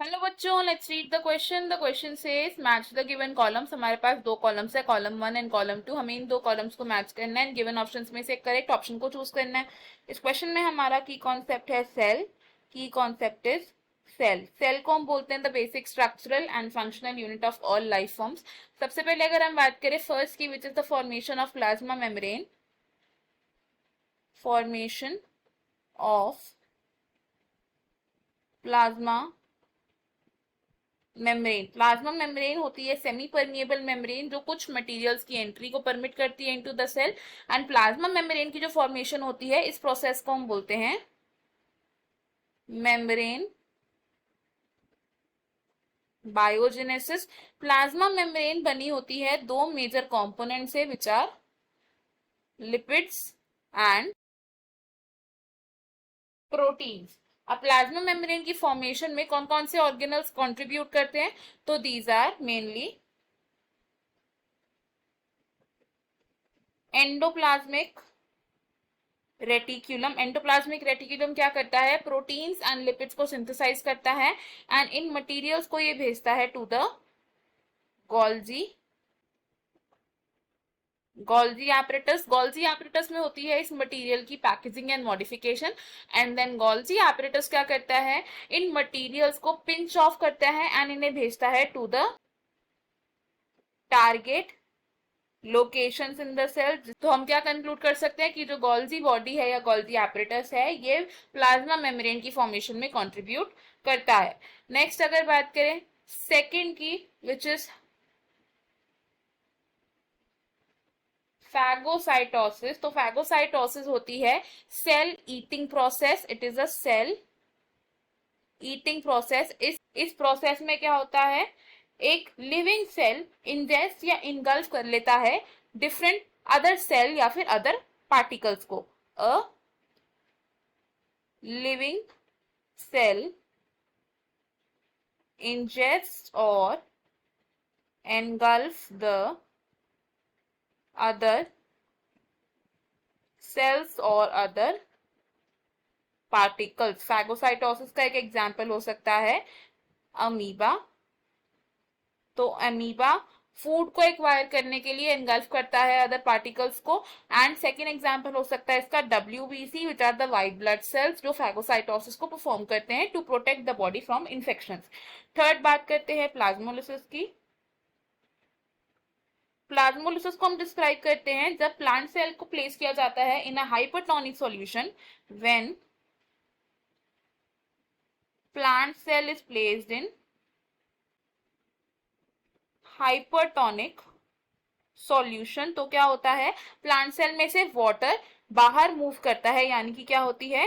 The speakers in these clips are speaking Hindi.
हेलो बच्चों, let's read the question. The question says match the given columns. हमारे पास दो कॉलम्स है, कॉलम 1 एंड कॉलम 2। हमें इन दो कॉलम्स को मैच करना है। गिवन ऑप्शंस में से एक करेक्ट ऑप्शन को चूज करना है। इस क्वेश्चन में हमारा की कॉन्सेप्ट है सेल। की कॉन्सेप्ट इज सेल। सेल को हम बोलते हैं the basic structural and functional unit of all life forms. सबसे पहले अगर हम बात करें फर्स्ट की, which is the formation of plasma membrane. Formation of plasma membrane. Plasma membrane होती है सेमी परमिएबल मेम्ब्रेन जो कुछ मटेरियल्स की एंट्री को परमिट करती है into the cell. And plasma membrane की जो फॉर्मेशन होती है इस प्रोसेस को हम बोलते हैं मेम्ब्रेन बायोजेनेसिस। प्लाज्मा मेम्ब्रेन बनी होती है दो मेजर कंपोनेंट से, which are lipids and proteins. अब प्लाज्मा मेम्ब्रेन की फॉर्मेशन में कौन कौन से ऑर्गेनल्स कंट्रीब्यूट करते हैं? तो these are mainly endoplasmic reticulum. Endoplasmic reticulum क्या करता है? प्रोटीन्स एंड लिपिड्स को सिंथेसाइज करता है एंड इन मटेरियल्स को ये भेजता है to the Golgi Golgi apparatus. Golgi apparatus में होती है इस मटेरियल की packaging and modification. And then Golgi apparatus क्या करता है? इन मटेरियल्स को पिंच ऑफ करता है एंड इन्हें भेजता है to the target locations in the cell. तो हम क्या कंक्लूड कर सकते हैं कि जो गोल्जी बॉडी है या गोल्जी एपरेटस है ये प्लाज्मा मेम्ब्रेन की फॉर्मेशन में कंट्रीब्यूट करता है। नेक्स्ट अगर बात करें सेकंड की, विच इज फैगोसाइटोसिस। तो फैगोसाइटोसिस होती है cell eating process. It is a cell eating process. इस प्रोसेस में क्या होता है? एक लिविंग सेल इंजेस्ट या इनगल्फ कर लेता है डिफरेंट अदर सेल या फिर अदर पार्टिकल्स को। अ लिविंग सेल इंजेस्ट और engulf the other cells or other particles। Phagocytosis का एक एग्जाम्पल हो सकता है अमीबा। तो अमीबा फूड को एक्वायर करने के लिए एनगल्फ करता है अदर पार्टिकल्स को। एंड सेकेंड एग्जाम्पल हो सकता है इसका WBC, which are the white blood cells जो फैगोसाइटोसिस को परफॉर्म करते हैं to protect the body from infection. Third बात करते हैं प्लाज्मोलिसिस की। प्लाज्मोलिसिस को हम डिस्क्राइब करते हैं जब प्लांट सेल को प्लेस किया जाता है in a hypertonic solution. When plant cell is placed in hypertonic solution, तो क्या होता है? प्लांट सेल में से वाटर बाहर मूव करता है, यानी कि क्या होती है?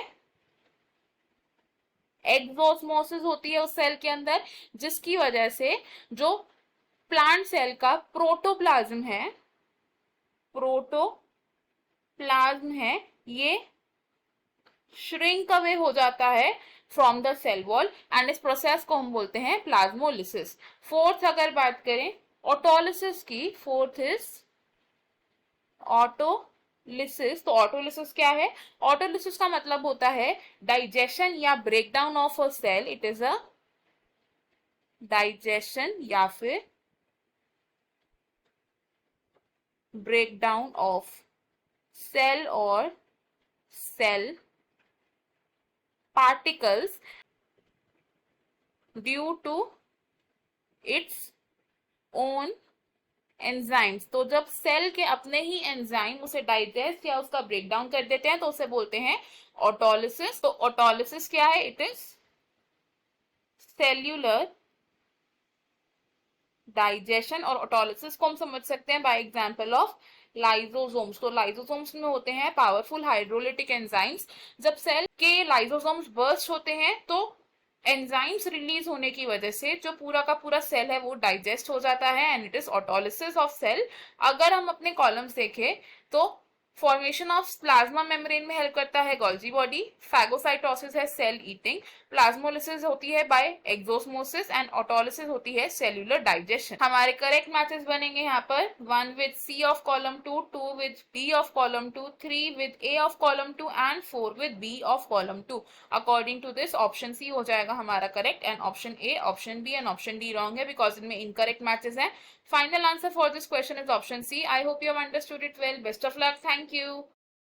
एक्सोस्मोसिस होती है उस सेल के अंदर, जिसकी वजह से जो प्लांट सेल का प्रोटोप्लाज्म है ये श्रिंक अवे हो जाता है from the cell wall and इस प्रोसेस को हम बोलते हैं प्लाज्मोलिसिस। फोर्थ अगर बात करें ऑटोलिसिस की, फोर्थ इज ऑटोलिसिस। तो ऑटोलिसिस क्या है? ऑटोलिसिस का मतलब होता है डाइजेशन या breakdown of a cell. It is a digestion या फिर ब्रेकडाउन ऑफ सेल और cell particles due to its own enzymes. तो जब सेल के अपने ही एंजाइम उसे डाइजेस्ट या उसका ब्रेकडाउन कर देते हैं तो उसे बोलते हैं ऑटोलिसिस। तो ऑटोलिसिस क्या है? It is cellular digestion. और ऑटोलिसिस को हम समझ सकते हैं बाय एग्जांपल ऑफ लाइजोसोम्स। तो लाइजोसोम्स में होते हैं पावरफुल हाइड्रोलिटिक एंजाइम्स। जब सेल के लाइजोसोम्स बर्स्ट होते हैं तो एंजाइम्स रिलीज होने की वजह से जो पूरा का पूरा सेल है वो डाइजेस्ट हो जाता है and it is autolysis of cell. अगर हम अपने कॉलम्स देखें तो फॉर्मेशन ऑफ प्लाज्मा मेम्ब्रेन में हेल्प करता है गोल्जी बॉडी। फैगोसाइटोसिस है सेल ईटिंग। प्लाज्मोलिसिस होती है बाय एक्सोस्मोसिस एंड ऑटोलिसिस होती है सेल्यूलर डाइजेशन। हमारे करेक्ट मैचेस बनेंगे यहाँ पर 1 with C of column 2, 2 with B of column 2, 3 with A of column 2 and 4 with B of column 2। According to this option C हो जाएगा हमारा correct and option A, option B and option D wrong है बिकॉज इनमें इनकरेक्ट मैचेस हैं। Final answer for this question is option C. I hope you have understood it well. Best of luck. Thank you.